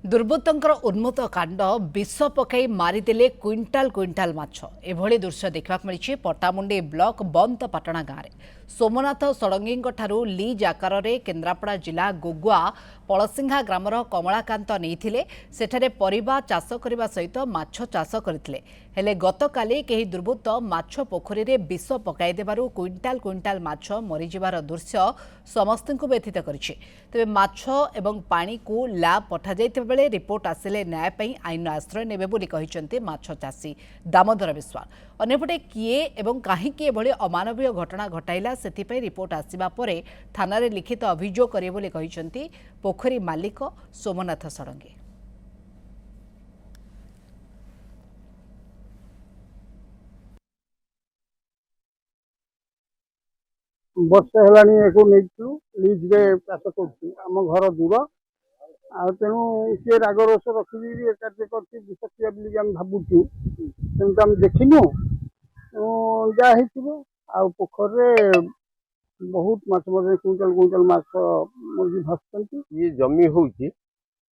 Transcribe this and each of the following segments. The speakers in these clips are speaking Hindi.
दुर्बृत्तंकर उन्मत्त कांड विष पकई मारिदेले क्विंटाल क्विंटाल माछ एभली दृश्य देखा मिली पट्टामुंडी ब्लॉक बंतपाटणा गाँव में सोमनाथ षडंगी लीज आकार में केन्द्रापड़ा जिला गुगुआ पलसिंघा ग्रामर कमलाकांत नहीं सेठारे परिबा चाष करने सहित माछ चाष करते हेले गतकाली कई दुर्बृत्त माछ पोखरी रे विष पकाई देबारु क्विंटाल क्विंटाल माछ मरीजिबार दृश्य समस्त व्यथित करिछि। तेबे माछ एवं पानी को लैब पठा जाइतिबा बेले रिपोर्ट आसिले न्याय पई आईन आश्रय नेबे बोली कहिसंते माछ चाषी दामोदर विश्वास। अन्यपटे किए एवं काहींकि एभली अमानवीय घटना घटाइला सेथिपई रिपोर्ट आसिबा परे थानारे लिखित अभियोग करिवे बोली कहिसंती पोखरी मालिक सोमनाथ षडंगी। वर्षे हेलानी एको नेइछु लीज रे चाष करछु आम घर दूर आ तेणु किए राग रोष रखी कार्य करछि विषक्रिया बोली आम भाबुछु तेणु आम देखिनु जहाँ आ पोखर बहुत माछ मरे क्विंटाल क्विंटाल माछ मुर्गी भासुचंती। ये जमी होउची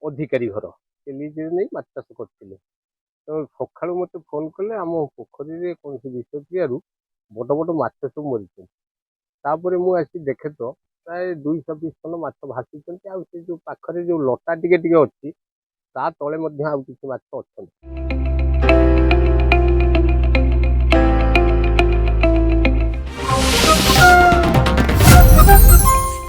अधिकारी घर से लीज नहीं माछ चाष करथिले तो सकाळु मते फोन कले आम पोखरी रे कोन विषक्रिया बड़ बड़ माछ सब मरी तापर मु आसी देखे तो प्राय 220 टन माछ भासुचंती आ से जो पाखरे जो लटा टिके टिके अछि ता तळे मध्ये आ किछि माछ अछंती।